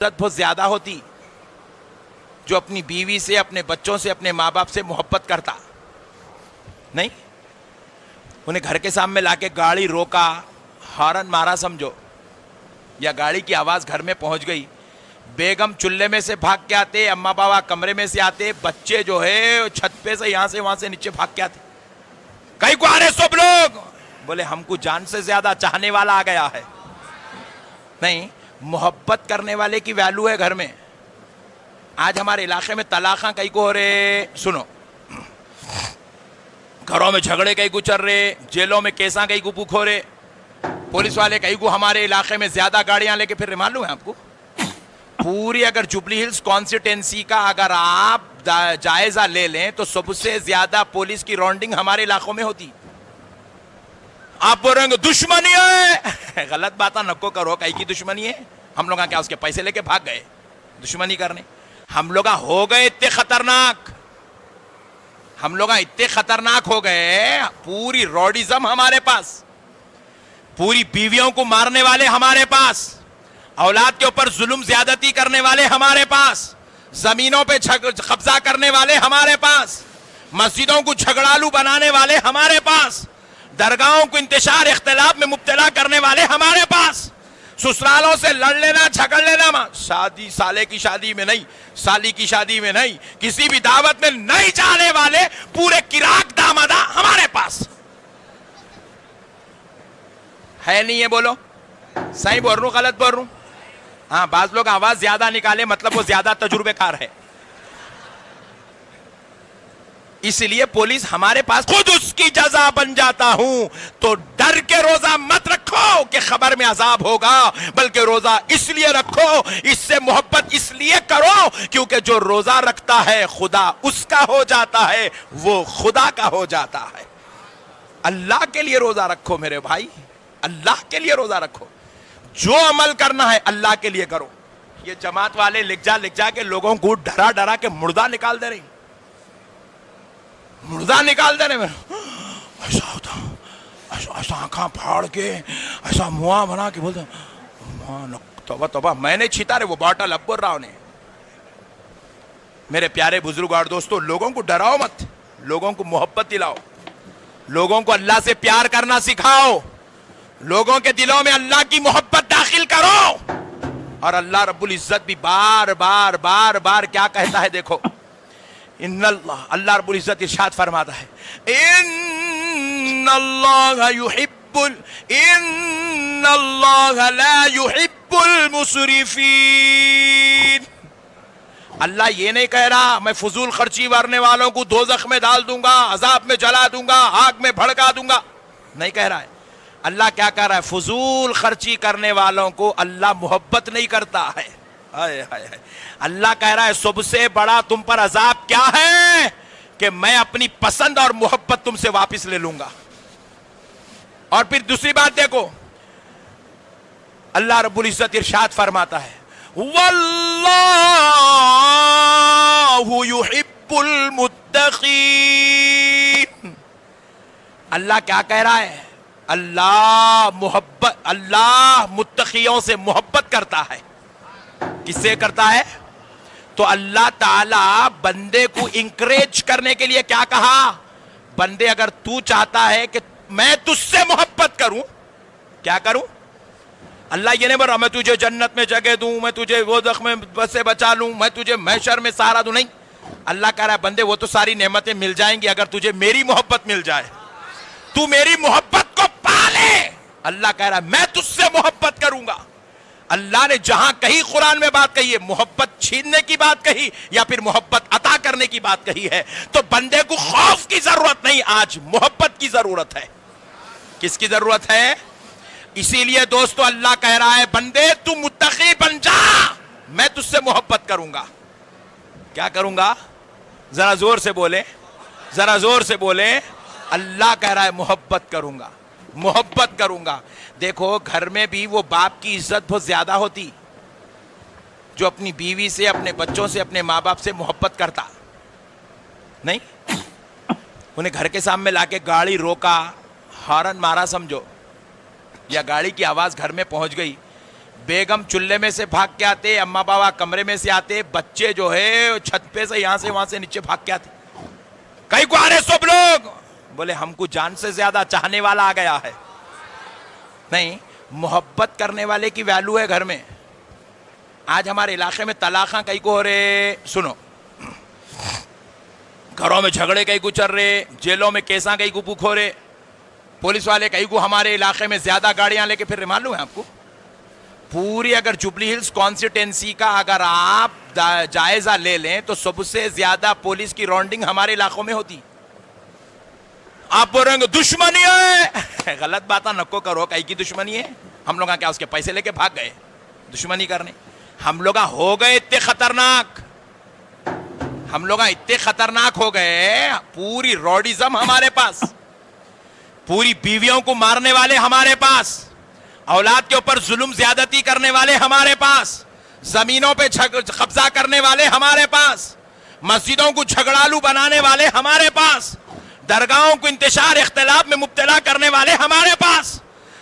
بہت زیادہ ہوتی جو اپنی بیوی سے، اپنے بچوں سے، اپنے ماں باپ سے محبت کرتا نہیں، انہیں گھر کے سامنے لا کے گاڑی روکا، ہارن مارا سمجھو، یا گاڑی کی آواز گھر میں پہنچ گئی، بیگم چولہے میں سے بھاگ کے آتے، اما بابا کمرے میں سے آتے، بچے جو ہے چھت پہ سے یہاں سے وہاں سے نیچے بھاگ کے آتے، کہیں کو آ رہے سب لوگ، بولے ہم کو جان سے زیادہ چاہنے والا آ گیا ہے. نہیں، محبت کرنے والے کی ویلو ہے گھر میں. آج ہمارے علاقے میں طلاقاں کئی کو ہو رہے، سنو، گھروں میں جھگڑے کئی کو چل رہے، جیلوں میں کیساں کئی کو بک ہو رہے، پولیس والے کئی کو ہمارے علاقے میں زیادہ گاڑیاں لے کے پھر معلوم ہے آپ کو، پوری اگر جوبلی ہلز کانسٹیٹنسی کا اگر آپ جائزہ لے لیں تو سب سے زیادہ پولیس کی راؤنڈنگ ہمارے علاقوں میں ہوتی. آپ بول رہے ہیں دشمنی ہے، غلط باتاں نکو کرو، کئی کی دشمنی ہے؟ ہم لوگ کیا اس کے پیسے لے کے بھاگ گئے دشمنی کرنے؟ ہم لوگ ہو گئے اتنے خطرناک، ہم لوگ اتنے خطرناک ہو گئے، پوری روڈیزم ہمارے پاس، پوری بیویوں کو مارنے والے ہمارے پاس، اولاد کے اوپر ظلم زیادتی کرنے والے ہمارے پاس، زمینوں پہ قبضہ کرنے والے ہمارے پاس، مسجدوں کو جھگڑالو بنانے والے ہمارے پاس، درگاہوں کو انتشار اختلاف میں مبتلا کرنے والے ہمارے پاس، سسرالوں سے لڑ لینا جھگڑ لینا، شادی سالے کی شادی میں نہیں، سالی کی شادی میں نہیں، کسی بھی دعوت میں نہیں جانے والے پورے کراک دامادہ ہمارے پاس ہے. نہیں ہے؟ بولو صحیح بول رہا ہوں غلط بول رہا ہوں؟ ہاں، بعض لوگ آواز زیادہ نکالے مطلب وہ زیادہ تجربے کار ہے. اس لیے پولیس ہمارے پاس، خود اس کی جزا بن جاتا ہوں. تو ڈر کے روزہ مت رکھو کہ خبر میں عذاب ہوگا، بلکہ روزہ اس لیے رکھو، اس سے محبت اس لیے کرو کیونکہ جو روزہ رکھتا ہے خدا اس کا ہو جاتا ہے، وہ خدا کا ہو جاتا ہے. اللہ کے لیے روزہ رکھو میرے بھائی، اللہ کے لیے روزہ رکھو، جو عمل کرنا ہے اللہ کے لیے کرو. یہ جماعت والے لکھ جا کے لوگوں کو ڈرا ڈرا کے مردہ نکال دے رہے، مردہ نکال دے رہے. ایسا ہوتا، ایسا آنکھاں پھاڑ کے، ایسا منہ بنا کے بولتے توبہ توبہ. میں نے چھیتا رہے وہ باٹل اب بول رہا انہیں. میرے پیارے بزرگ اور دوستو، لوگوں کو ڈراؤ مت، لوگوں کو محبت دلاؤ، لوگوں کو اللہ سے پیار کرنا سکھاؤ، لوگوں کے دلوں میں اللہ کی محبت داخل کرو. اور اللہ رب العزت بھی بار بار بار بار کیا کہتا ہے دیکھو، ان اللہ رب العزت ارشاد فرماتا ہے، ان اللہ لا يحب المسرفین. اللہ یہ نہیں کہہ رہا میں فضول خرچی کرنے والوں کو دوزخ میں ڈال دوں گا، عذاب میں جلا دوں گا، آگ میں بھڑکا دوں گا، نہیں کہہ رہا ہے. اللہ کیا کہہ رہا ہے؟ فضول خرچی کرنے والوں کو اللہ محبت نہیں کرتا ہے. اللہ کہہ رہا ہے سب سے بڑا تم پر عذاب کیا ہے کہ میں اپنی پسند اور محبت تم سے واپس لے لوں گا. اور پھر دوسری بات دیکھو، اللہ رب العزت ارشاد فرماتا ہے، واللہ یحب المتقین. اللہ کیا کہہ رہا ہے؟ اللہ متقیوں سے محبت کرتا ہے. کس سے کرتا ہے؟ تو اللہ تعالی بندے کو انکریج کرنے کے لیے کیا کہا؟ بندے اگر تو چاہتا ہے کہ میں تجھ سے محبت کروں، کیا کروں؟ اللہ یہ نہیں بول رہا میں تجھے جنت میں جگہ دوں، میں تجھے دوزخ میں سے بچا لوں، میں تجھے محشر میں سہارا دوں. نہیں، اللہ کہہ رہا ہے بندے وہ تو ساری نعمتیں مل جائیں گی اگر تجھے میری محبت مل جائے، تو میری محبت کو پالے. اللہ کہہ رہا ہے میں تجھ سے محبت کروں گا. اللہ نے جہاں کہیں قرآن میں بات کہی ہے، محبت چھیننے کی بات کہی یا پھر محبت عطا کرنے کی بات کہی ہے، تو بندے کو خوف کی ضرورت نہیں، آج محبت کی ضرورت ہے. کس کی ضرورت ہے؟ اسی لیے دوستو اللہ کہہ رہا ہے بندے تو متقی بن جا، میں تجھ سے محبت کروں گا. کیا کروں گا؟ ذرا زور سے بولے، ذرا زور سے بولے. اللہ کہہ رہا ہے محبت کروں گا، محبت کروں گا. دیکھو گھر میں بھی وہ باپ کی عزت بہت زیادہ ہوتی جو اپنی بیوی سے، اپنے بچوں سے، اپنے ماں باپ سے محبت کرتا نہیں، انہیں گھر کے سامنے لا کے گاڑی روکا، ہارن مارا سمجھو، یا گاڑی کی آواز گھر میں پہنچ گئی، بیگم چولہے میں سے بھاگ کے آتے, اما بابا کمرے میں سے آتے, بچے جو ہے چھت پہ سے یہاں سے وہاں سے نیچے بھاگ کے آتے. کئی کو آ رہے سب لوگ, بولے ہم کو جان سے زیادہ چاہنے والا آ گیا ہے. نہیں, محبت کرنے والے کی ویلو ہے گھر میں. آج ہمارے علاقے میں طلاقاں کئی کو ہو رہے, سنو, گھروں میں جھگڑے کئی کو چل رہے, جیلوں میں کیساں کئی کو بک ہو رہے, پولیس والے کئی کو ہمارے علاقے میں زیادہ گاڑیاں لے کے پھر رہے. معلوم ہے آپ کو, پوری اگر جوبلی ہلز کانسٹیٹنسی کا اگر آپ جائزہ لے لیں تو سب سے زیادہ پولیس کی راؤنڈنگ ہمارے علاقوں میں ہوتی. آپ بول رہے ہیں دشمنی ہے, غلط باتاں نکو کرو. کئی کی دشمنی ہے؟ ہم لوگ کیا اس کے پیسے لے کے بھاگ گئے دشمنی کرنے؟ ہم لوگ ہو گئے اتنے خطرناک, ہم لوگ اتنے خطرناک ہو گئے, پوری روڈیزم ہمارے پاس, پوری بیویوں کو مارنے والے ہمارے پاس, اولاد کے اوپر ظلم زیادتی کرنے والے ہمارے پاس, زمینوں پہ قبضہ کرنے والے ہمارے پاس, مسجدوں کو جھگڑالو بنانے والے ہمارے پاس, درگاہوں کو انتشار اختلاف میں مبتلا کرنے والے ہمارے پاس,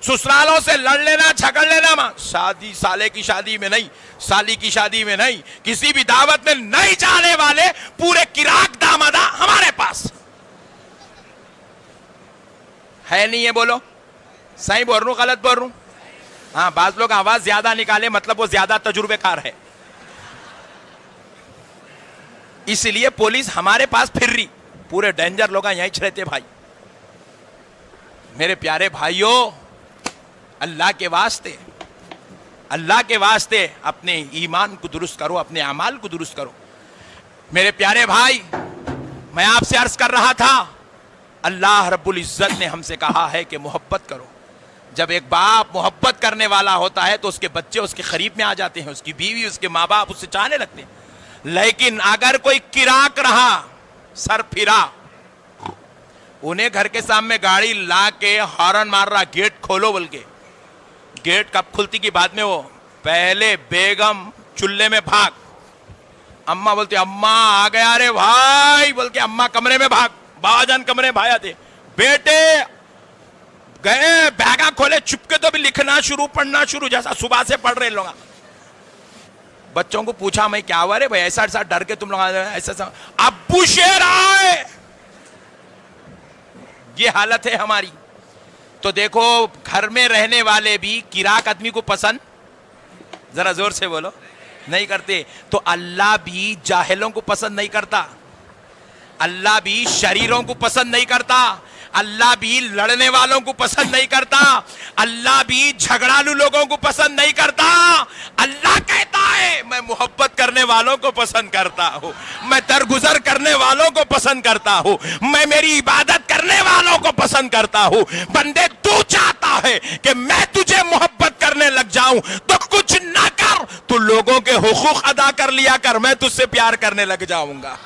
سسرالوں سے لڑ لینا جھگڑ لینا, شادی سالے کی شادی میں نہیں, سالی کی شادی میں نہیں, کسی بھی دعوت میں نہیں جانے والے پورے کراک دامادہ ہمارے پاس ہے. نہیں ہے؟ بولو صحیح بول رہا ہوں غلط بول رہا ہوں؟ ہاں, بعض لوگ آواز زیادہ نکالے مطلب وہ زیادہ تجربے کار ہے, اس لیے پولیس ہمارے پاس پھر رہی. پورے ڈینجر لوگ یہیں رہتے. بھائی میرے پیارے بھائیوں, اللہ کے واسطے, اللہ کے واسطے اپنے ایمان کو درست کرو, اپنے اعمال کو درست کرو. میرے پیارے بھائی, میں آپ سے عرض کر رہا تھا, اللہ رب العزت نے ہم سے کہا ہے کہ محبت کرو. جب ایک باپ محبت کرنے والا ہوتا ہے تو اس کے بچے اس کے قریب میں آ جاتے ہیں, اس کی بیوی, اس کے ماں باپ اس سے چاہنے لگتے ہیں. لیکن اگر کوئی کراک رہا, سر پھرا, انہیں گھر کے سامنے گاڑی لا کے ہارن مار رہا, گیٹ کھولو بول کے, گیٹ کب کھلتی کی بعد میں وہ پہلے بیگم چولہے میں بھاگ, اماں بولتی اماں آ گیا رے بھائی بول کے, اماں کمرے میں بھاگ, بابا جان کمرے میں بھائی آتے, بیٹے گئے بیگا کھولے, چپکے تو بھی لکھنا شروع پڑھنا شروع, جیسا صبح سے پڑھ رہے لوگ. بچوں کو پوچھا میں کیا ہوا رے بھائی, ایسا ایسا ڈر کے تم لوگ ایسا, ابو شیر آئے. یہ حالت ہے ہماری. تو دیکھو گھر میں رہنے والے بھی کراک آدمی کو پسند, ذرا زور سے بولو, نہیں کرتے. تو اللہ بھی جاہلوں کو پسند نہیں کرتا, اللہ بھی شریروں کو پسند نہیں کرتا, اللہ بھی لڑنے والوں کو پسند نہیں کرتا, اللہ بھی جھگڑالو لوگوں کو پسند نہیں کرتا. اللہ کہتا ہے میں محبت کرنے والوں کو پسند کرتا ہوں, میں درگزر کرنے والوں کو پسند کرتا ہوں, میں میری عبادت کرنے والوں کو پسند کرتا ہوں. بندے تو چاہتا ہے کہ میں تجھے محبت کرنے لگ جاؤں تو کچھ نہ کر, تو لوگوں کے حقوق ادا کر لیا کر, میں تجھ سے پیار کرنے لگ جاؤں گا.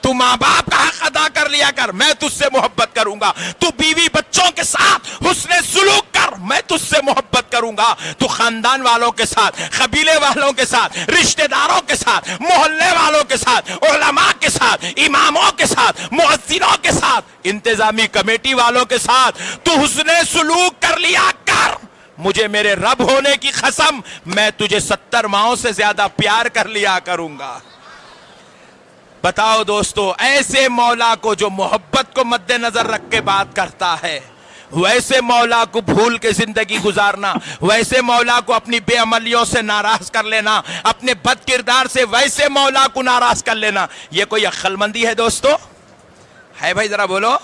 تو ماں باپ کا حق ادا کر لیا کر, میں تجھ سے محبت کروں گا. تو بیوی بچوں کے ساتھ حسن سلوک کر, میں تجھ سے محبت کروں گا. تو خاندان والوں کے ساتھ, قبیلے والوں کے ساتھ, رشتہ داروں کے ساتھ, محلے والوں کے ساتھ, علماء کے ساتھ, اماموں کے ساتھ, مؤذنوں کے ساتھ, انتظامی کمیٹی والوں کے ساتھ تو حسن سلوک کر لیا کر. مجھے میرے رب ہونے کی قسم, میں تجھے 70 ماؤں سے زیادہ پیار کر لیا کروں گا. بتاؤ دوستو, ایسے مولا کو جو محبت کو مد نظر رکھ کے بات کرتا ہے, ویسے مولا کو بھول کے زندگی گزارنا, ویسے مولا کو اپنی بے عملیوں سے ناراض کر لینا, اپنے بد کردار سے ویسے مولا کو ناراض کر لینا, یہ کوئی عقل مندی ہے دوستو؟ ہے بھائی ذرا بولو.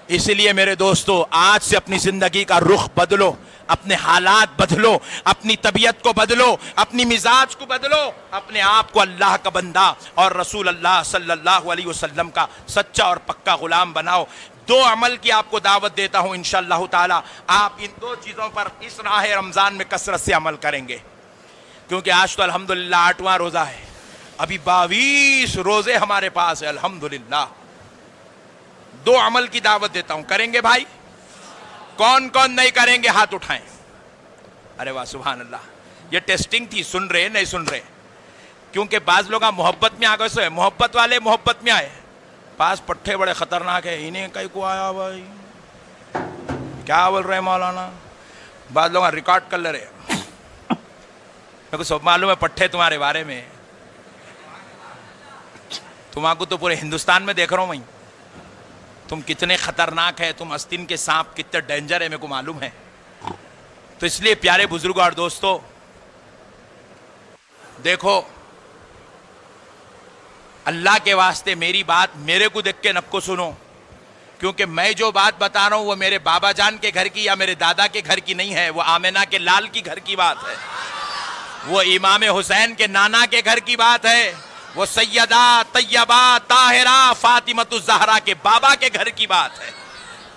اس لیے میرے دوستو, آج سے اپنی زندگی کا رخ بدلو, اپنے حالات بدلو, اپنی طبیعت کو بدلو, اپنی مزاج کو بدلو, اپنے آپ کو اللہ کا بندہ اور رسول اللہ صلی اللہ علیہ وسلم کا سچا اور پکا غلام بناؤ. 2 عمل کی آپ کو دعوت دیتا ہوں انشاءاللہ تعالی. آپ ان 2 چیزوں پر اس راہ رمضان میں کثرت سے عمل کریں گے, کیونکہ آج تو الحمدللہ 8واں روزہ ہے, ابھی 22 روزے ہمارے پاس ہے الحمدللہ. 2 عمل کی دعوت دیتا ہوں, کریں گے بھائی؟ کون کون نہیں کریں گے ہاتھ اٹھائیں. ارے واہ سبحان اللہ, یہ ٹیسٹنگ تھی, سن رہے نہیں سن رہے, کیونکہ بعض لوگ محبت میں آ گئے, سو محبت والے محبت میں آئے, پاس پٹھے بڑے خطرناک ہے, انہیں کہیں کو آیا بھائی کیا بول رہے مولانا. بعض لوگ ریکارڈ کر لے رہے, میرے کو سب معلوم ہے پٹھے تمہارے بارے میں، تمہارے کو تو پورے ہندوستان میں دیکھ رہا ہوں میں، تم کتنے خطرناک ہے، تم آستین کے سانپ کتنے ڈینجر ہے میرے کو معلوم ہے. تو اس لیے پیارے بزرگوں اور دوستو دیکھو، اللہ کے واسطے میری بات میرے کو دیکھ کے نب کو سنو، کیونکہ میں جو بات بتا رہا ہوں وہ میرے بابا جان کے گھر کی یا میرے دادا کے گھر کی نہیں ہے، وہ آمنہ کے لال کی گھر کی بات ہے، وہ امام حسین کے نانا کے گھر کی بات ہے، وہ سیدہ طیبہ طاہرہ فاطمۃ الزہرا کے بابا کے گھر کی بات ہے.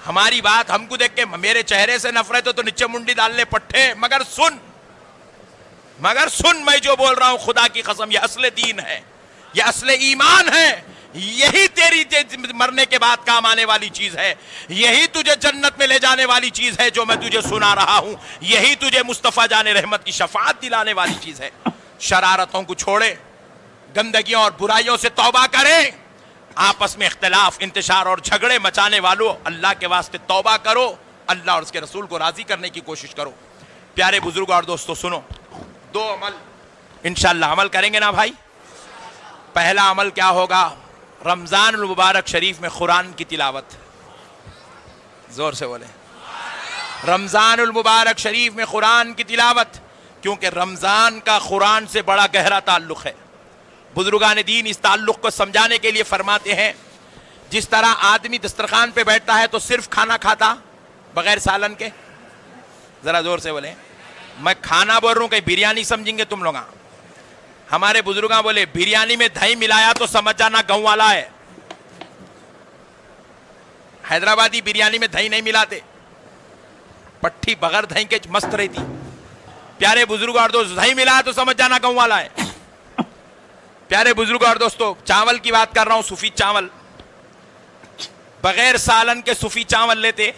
ہماری بات ہم کو دیکھ کے میرے چہرے سے نفرت ہے تو نیچے منڈی ڈال لے پٹھے، مگر سن میں جو بول رہا ہوں خدا کی قسم یہ اصل دین ہے، یہ اصل ایمان ہے، یہی تیری مرنے کے بعد کام آنے والی چیز ہے، یہی تجھے جنت میں لے جانے والی چیز ہے جو میں تجھے سنا رہا ہوں، یہی تجھے مصطفیٰ جان رحمت کی شفاعت دلانے والی چیز ہے. شرارتوں کو چھوڑے، گندگیوں اور برائیوں سے توبہ کریں، آپس میں اختلاف انتشار اور جھگڑے مچانے والوں اللہ کے واسطے توبہ کرو، اللہ اور اس کے رسول کو راضی کرنے کی کوشش کرو. پیارے بزرگوں اور دوستو سنو، 2 عمل انشاءاللہ عمل کریں گے نا بھائی. پہلا عمل کیا ہوگا؟ رمضان المبارک شریف میں قرآن کی تلاوت. زور سے بولیں، رمضان المبارک شریف میں قرآن کی تلاوت، کیونکہ رمضان کا قرآن سے بڑا گہرا تعلق ہے. بزرگان دین اس تعلق کو سمجھانے کے لیے فرماتے ہیں جس طرح آدمی دسترخوان پہ بیٹھتا ہے تو صرف کھانا کھاتا بغیر سالن کے، ذرا زور سے بولیں، میں کھانا بول رہا ہوں کہیں بریانی سمجھیں گے تم لوگ. ہمارے بزرگاں بولے بریانی میں دہی ملایا تو سمجھ جانا گاؤں والا ہے. حیدرآبادی بریانی میں دہی نہیں ملاتے، پٹھی بغیر دہی کے مست رہتی. پیارے بزرگ اور دوست، دہی ملایا تو سمجھ جانا گاؤں والا ہے. پیارے بزرگ اور دوستو چاول کی بات کر رہا ہوں، سفید چاول، بغیر سالن کے سفید چاول لیتے؟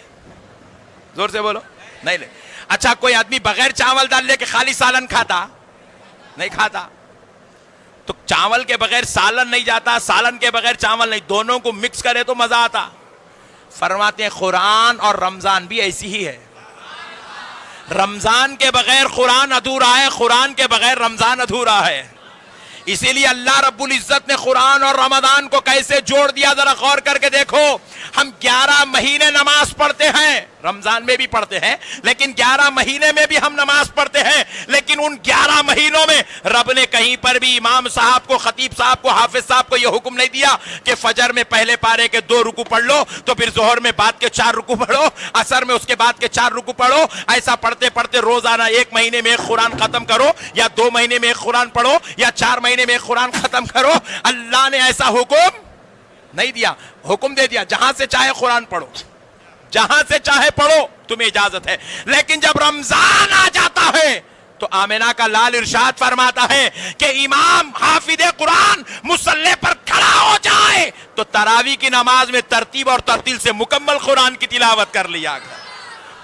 زور سے بولو، نہیں لے. اچھا کوئی آدمی بغیر چاول ڈال لے کے خالی سالن کھاتا؟ نہیں کھاتا. تو چاول کے بغیر سالن نہیں جاتا، سالن کے بغیر چاول نہیں، دونوں کو مکس کرے تو مزہ آتا. فرماتے ہیں قرآن اور رمضان بھی ایسی ہی ہے. رمضان کے بغیر قرآن ادھورا ہے، قرآن کے بغیر رمضان ادھورا ہے. اسی لیے اللہ رب العزت نے قرآن اور رمضان کو کیسے جوڑ دیا، ذرا غور کر کے دیکھو. ہم 11 مہینے نماز پڑھتے ہیں، رمضان میں بھی پڑھتے ہیں، لیکن 11 مہینے میں بھی ہم نماز پڑھتے ہیں، لیکن ان 11 مہینوں میں رب نے کہیں پر بھی امام صاحب کو، خطیب صاحب کو، حافظ صاحب کو یہ حکم نہیں دیا کہ فجر میں پہلے پارے کے 2 رکوع پڑھ لو، تو پھر ظہر میں بعد کے 4 رکوع پڑھو، عصر میں اس کے بعد کے 4 رکوع پڑھو. ایسا پڑھتے پڑھتے روزانہ 1 مہینے میں ایک قرآن ختم کرو، یا 2 مہینے میں ایک قرآن پڑھو، یا 4 مہینے میں ایک قرآن ختم کرو. اللہ نے ایسا حکم نہیں دیا. حکم دے دیا جہاں سے چاہے قرآن پڑھو، جہاں سے چاہے پڑھو، تمہیں اجازت ہے. لیکن جب رمضان آ جاتا ہے تو آمنہ کا لال ارشاد فرماتا ہے کہ امام حافظ قرآن مصلی پر کھڑا ہو جائے تو تراویح کی نماز میں ترتیب اور ترتیل سے مکمل قرآن کی تلاوت کر لیا گیا،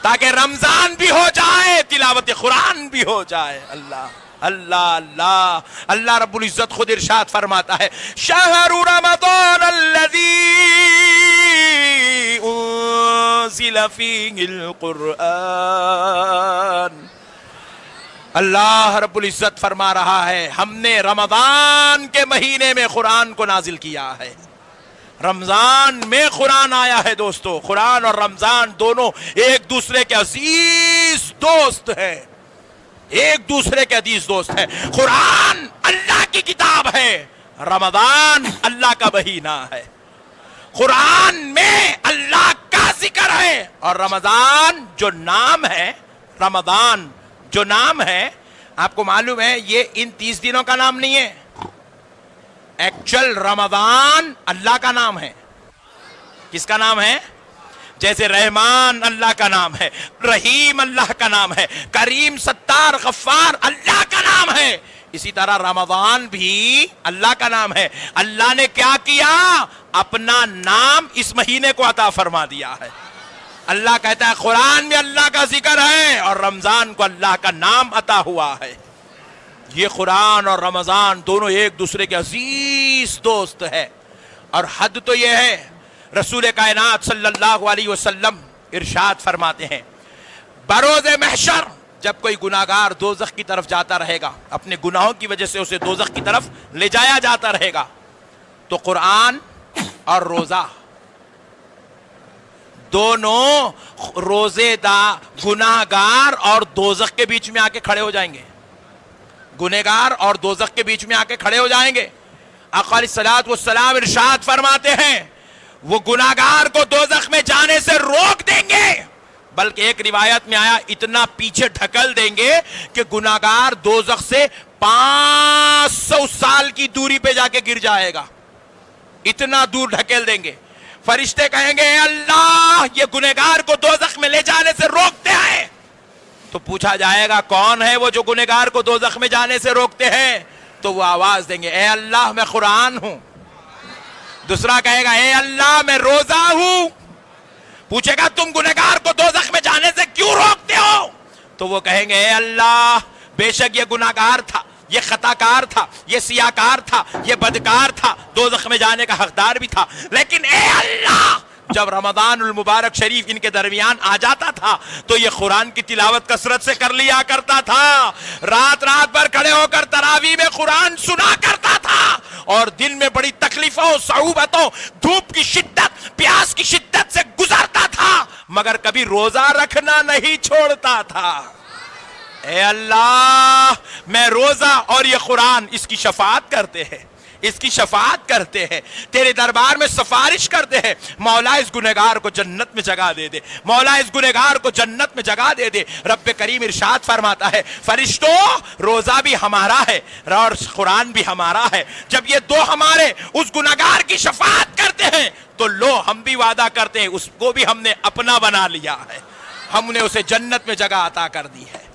تاکہ رمضان بھی ہو جائے، تلاوت قرآن بھی ہو جائے. اللہ اللہ اللہ اللہ رب العزت خود ارشاد فرماتا ہے، شہر رمضان الذی انزل فیہ القرآن. اللہ رب العزت فرما رہا ہے ہم نے رمضان کے مہینے میں قرآن کو نازل کیا ہے. رمضان میں قرآن آیا ہے. دوستو قرآن اور رمضان دونوں ایک دوسرے کے عزیز دوست ہیں، ایک دوسرے کے عزیز دوست ہیں. قرآن اللہ کی کتاب ہے، رمضان اللہ کا مہینہ ہے. قرآن میں اللہ کا ذکر ہے، اور رمضان جو نام ہے، رمضان جو نام ہے، آپ کو معلوم ہے یہ ان 30 دنوں کا نام نہیں ہے. ایکچول رمضان اللہ کا نام ہے. کس کا نام ہے؟ جیسے رحمان اللہ کا نام ہے، رحیم اللہ کا نام ہے، کریم ستار غفار اللہ کا نام ہے، اسی طرح رمضان بھی اللہ کا نام ہے. اللہ نے کیا کیا؟ اپنا نام اس مہینے کو عطا فرما دیا ہے. اللہ کہتا ہے قرآن میں اللہ کا ذکر ہے اور رمضان کو اللہ کا نام عطا ہوا ہے. یہ قرآن اور رمضان دونوں ایک دوسرے کے عزیز دوست ہے. اور حد تو یہ ہے، رسول کائنات صلی اللہ علیہ وسلم ارشاد فرماتے ہیں بروز محشر جب کوئی گناہگار دوزخ کی طرف جاتا رہے گا، اپنے گناہوں کی وجہ سے اسے دوزخ کی طرف لے جایا جاتا رہے گا، تو قرآن اور روزہ دونوں روزے گناہگار اور دوزخ کے بیچ میں آ کے کھڑے ہو جائیں گے، گنہگار اور دوزخ کے بیچ میں آ کے کھڑے ہو جائیں گے۔ آقا علیہ الصلوۃ والسلام ارشاد فرماتے ہیں وہ گناہگار کو دوزخ میں جانے سے روک دیں گے، بلکہ ایک روایت میں آیا اتنا پیچھے ڈھکل دیں گے کہ گناہگار دوزخ سے 500 سال کی دوری پہ جا کے گر جائے گا، اتنا دور ڈھکیل دیں گے۔ فرشتے کہیں گے اے اللہ یہ گنہگار کو دوزخ میں لے جانے سے روکتے ہیں، تو پوچھا جائے گا کون ہے وہ جو گنہگار کو دوزخ میں جانے سے روکتے ہیں؟ تو وہ آواز دیں گے اے اللہ میں قرآن ہوں۔ دوسرا کہے گا اے اللہ میں روزہ ہوں۔ پوچھے گا تم گنہگار کو دوزخ میں جانے سے کیوں روکتے ہو؟ تو وہ کہیں گے اے اللہ بے شک یہ گناہگار تھا، یہ خطا کار تھا، یہ سیاکار تھا، یہ بدکار تھا، دوزخ میں جانے کا حقدار بھی تھا، لیکن اے اللہ جب رمضان المبارک شریف ان کے درمیان آ جاتا تھا تو یہ قرآن کی تلاوت کثرت سے کر لیا کرتا تھا، رات رات بھر کھڑے ہو کر تراویح میں قرآن سنا کرتا تھا، اور دن میں بڑی تکلیفوں صعوبتوں دھوپ کی شدت پیاس کی شدت سے گزرتا تھا، مگر کبھی روزہ رکھنا نہیں چھوڑتا تھا۔ اے اللہ میں روزہ اور یہ قرآن اس کی شفاعت کرتے ہیں، اس کی شفاعت کرتے ہیں، تیرے دربار میں سفارش کرتے ہیں، مولا اس گنہگار کو جنت میں جگہ دے دے، مولا اس گنہگار کو جنت میں جگہ دے دے۔ رب کریم ارشاد فرماتا ہے فرشتوں روزہ بھی ہمارا ہے اور قرآن بھی ہمارا ہے، جب یہ دو ہمارے اس گنہگار کی شفاعت کرتے ہیں تو لو ہم بھی وعدہ کرتے ہیں اس کو بھی ہم نے اپنا بنا لیا ہے، ہم نے اسے جنت میں جگہ عطا کر دی ہے۔